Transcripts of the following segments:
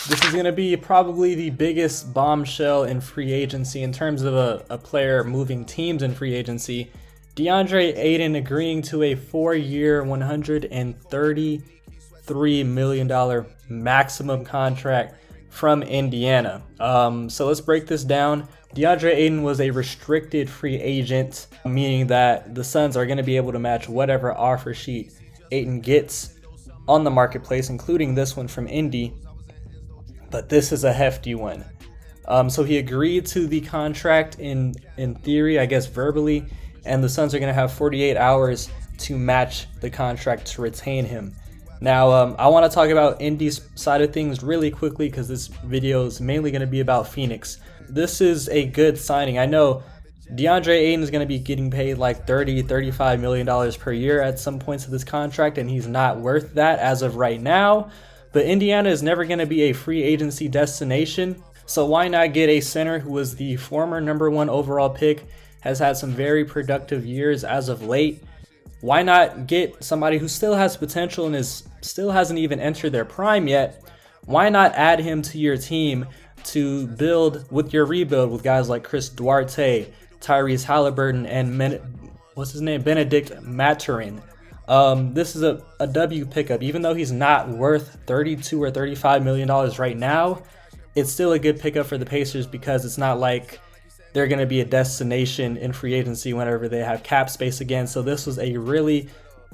This is going to be probably the biggest bombshell in free agency in terms of a player moving teams in free agency. Deandre Ayton agreeing to a 4-year, $133 million maximum contract from Indiana. So let's break this down. Deandre Ayton was a restricted free agent, meaning that the Suns are going to be able to match whatever offer sheet Ayton gets on the marketplace, including this one from Indy. But this is a hefty one. So he agreed to the contract in theory, I guess verbally, and the Suns are going to have 48 hours to match the contract to retain him. Now, I want to talk about Indy's side of things really quickly because this video is mainly going to be about Phoenix. This is a good signing. I know Deandre Ayton is going to be getting paid like $30-35 million per year at some points of this contract, and he's not worth that as of right now. But Indiana is never going to be a free agency destination, so why not get a center who was the former #1 overall pick, has had some very productive years as of late. Why not get somebody who still has potential and still hasn't even entered their prime yet? Why not add him to your team to build with your rebuild with guys like Chris Duarte, Tyrese Halliburton, and Benedict Mathurin? This is a W pickup. Even though he's not worth $32 or $35 million right now, it's still a good pickup for the Pacers because it's not like they're going to be a destination in free agency whenever they have cap space again. So this was a really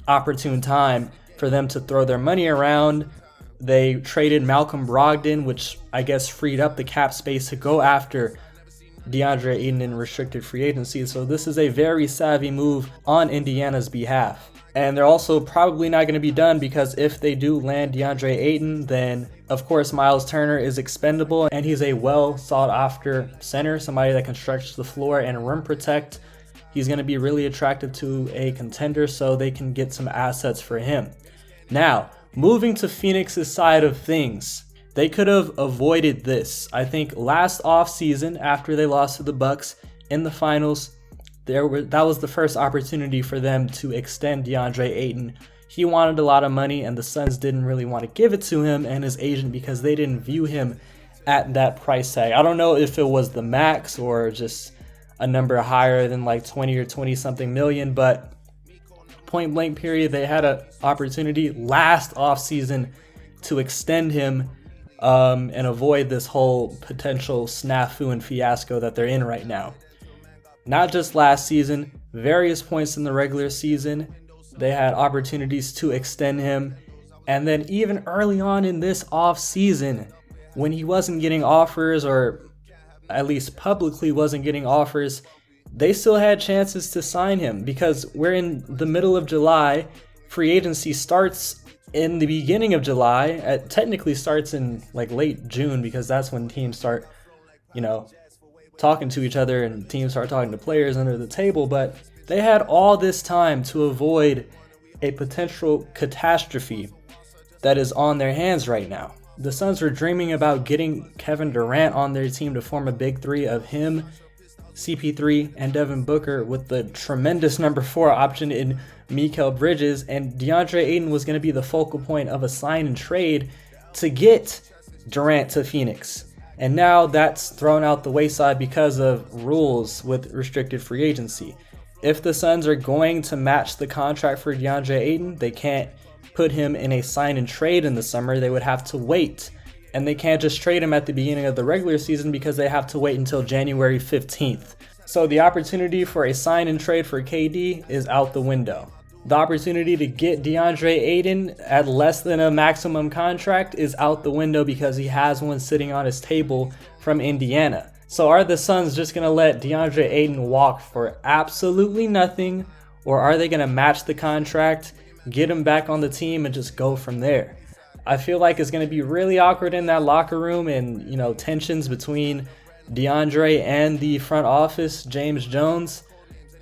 opportune time for them to throw their money around. They traded Malcolm Brogdon, which I guess freed up the cap space to go after Deandre Ayton in restricted free agency. So this is a very savvy move on Indiana's behalf. And they're also probably not going to be done because if they do land Deandre Ayton, then of course Miles Turner is expendable and he's a well sought after center, somebody that can stretch the floor and rim protect. He's going to be really attractive to a contender, so they can get some assets for him. Now, moving to Phoenix's side of things, they could have avoided this. I think last offseason, after they lost to the Bucks in the finals, that was the first opportunity for them to extend Deandre Ayton. He wanted a lot of money, and the Suns didn't really want to give it to him and his agent because they didn't view him at that price tag. I don't know if it was the max or just a number higher than like 20 or 20 something million, but point blank period, they had an opportunity last offseason to extend him and avoid this whole potential snafu and fiasco that they're in right now. Not just last season, various points in the regular season, they had opportunities to extend him. And then even early on in this offseason, when he wasn't getting offers, or at least publicly wasn't getting offers, they still had chances to sign him because we're in the middle of July. Free agency starts in the beginning of July. It technically starts in like late June because that's when teams start, talking to each other and teams start talking to players under the table. But they had all this time to avoid a potential catastrophe that is on their hands right now. The Suns were dreaming about getting Kevin Durant on their team to form a big three of him, CP3, and Devin Booker with the tremendous #4 option in Mikal Bridges, and Deandre Ayton was going to be the focal point of a sign and trade to get Durant to Phoenix. And now that's thrown out the wayside because of rules with restricted free agency. If the Suns are going to match the contract for Deandre Ayton, they can't put him in a sign and trade in the summer. They would have to wait. And they can't just trade him at the beginning of the regular season because they have to wait until January 15th. So the opportunity for a sign and trade for KD is out the window. The opportunity to get Deandre Ayton at less than a maximum contract is out the window because he has one sitting on his table from Indiana. So are the Suns just going to let Deandre Ayton walk for absolutely nothing, or are they going to match the contract, get him back on the team, and just go from there? I feel like it's going to be really awkward in that locker room, and tensions between Deandre and the front office, James Jones,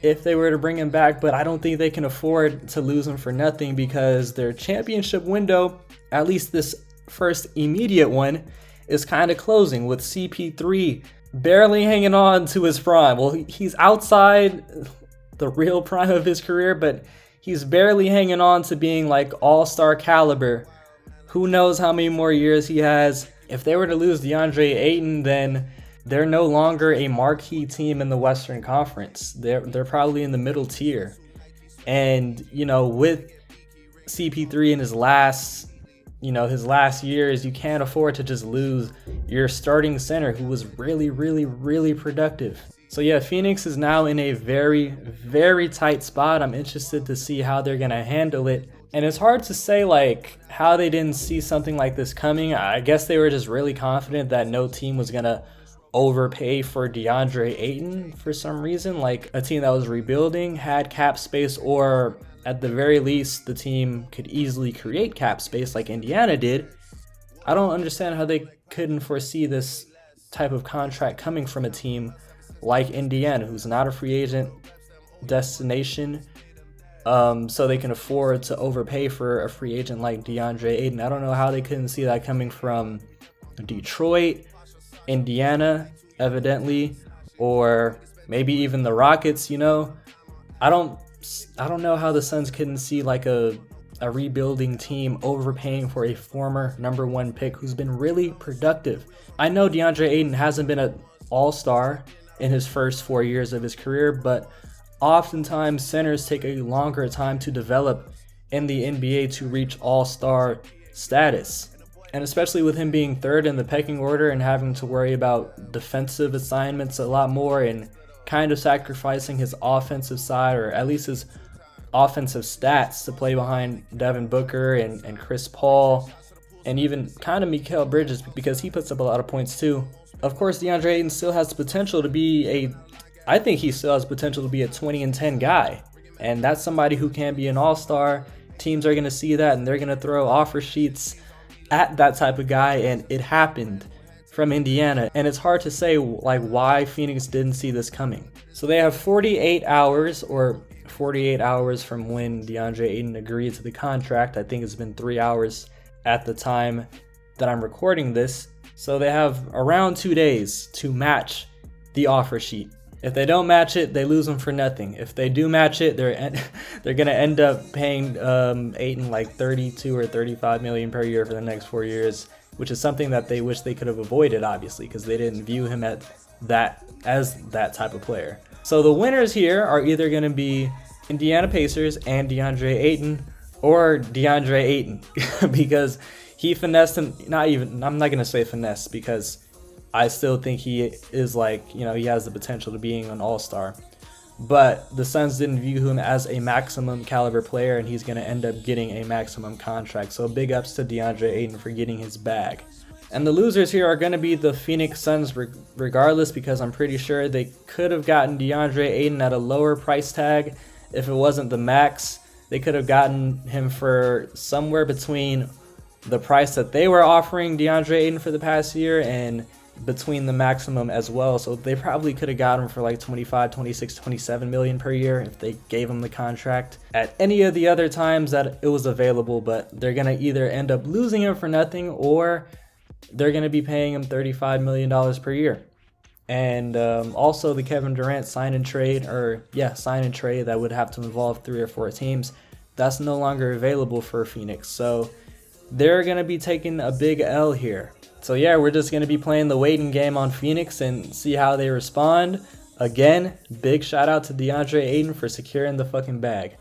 if they were to bring him back. But I don't think they can afford to lose him for nothing because their championship window, at least this first immediate one, is kind of closing with CP3 barely hanging on to his prime. Well, he's outside the real prime of his career, but he's barely hanging on to being like all-star caliber Who knows how many more years he has. If they were to lose Deandre Ayton, then they're no longer a marquee team in the Western Conference. They're probably in the middle tier. And, you know, with CP3 in his last years, you can't afford to just lose your starting center who was really, really, really productive. So yeah, Phoenix is now in a very, very tight spot. I'm interested to see how they're going to handle it. And it's hard to say like how they didn't see something like this coming. I guess they were just really confident that no team was going to overpay for Deandre Ayton for some reason. Like a team that was rebuilding had cap space, or at the very least the team could easily create cap space like Indiana did. I don't understand how they couldn't foresee this type of contract coming from a team like Indiana, who's not a free agent destination, so they can afford to overpay for a free agent like Deandre Ayton. I don't know how they couldn't see that coming from Detroit, Indiana, evidently, or maybe even the Rockets. You know, I don't know how the Suns couldn't see like a rebuilding team overpaying for a former #1 pick who's been really productive. I know Deandre Ayton hasn't been an all-star in his first 4 years of his career, but oftentimes centers take a longer time to develop in the NBA to reach all-star status. And especially with him being third in the pecking order and having to worry about defensive assignments a lot more and kind of sacrificing his offensive side, or at least his offensive stats, to play behind Devin Booker and Chris Paul and even kind of Mikal Bridges, because he puts up a lot of points too. Of course, Deandre Ayton still has the potential to be I think he still has potential to be a 20-10 guy. And that's somebody who can be an all-star. Teams are going to see that and they're going to throw offer sheets at that type of guy, and it happened from Indiana. And it's hard to say like why Phoenix didn't see this coming. So they have 48 hours from when Deandre Ayton agreed to the contract. I think it's been 3 hours at the time that I'm recording this. So they have around 2 days to match the offer sheet. If they don't match it, they lose him for nothing. If they do match it, they're gonna end up paying Ayton like 32 or 35 million per year for the next 4 years, which is something that they wish they could have avoided, obviously, because they didn't view him as that type of player. So the winners here are either gonna be Indiana Pacers and Deandre Ayton, or Deandre Ayton, because he finessed him. I'm not gonna say finesse, because I still think he is like, you know, he has the potential to being an all-star. But the Suns didn't view him as a maximum caliber player, and he's going to end up getting a maximum contract. So big ups to Deandre Ayton for getting his bag. And the losers here are going to be the Phoenix Suns regardless, because I'm pretty sure they could have gotten Deandre Ayton at a lower price tag if it wasn't the max. They could have gotten him for somewhere between the price that they were offering Deandre Ayton for the past year and between the maximum as well. So they probably could have got him for like 25, 26, 27 million per year if they gave him the contract at any of the other times that it was available. But they're going to either end up losing him for nothing, or they're going to be paying him $35 million per year. And also the Kevin Durant sign and trade that would have to involve 3 or 4 teams, that's no longer available for Phoenix. So they're going to be taking a big L here. So yeah, we're just going to be playing the waiting game on Phoenix and see how they respond. Again, big shout out to Deandre Ayton for securing the fucking bag.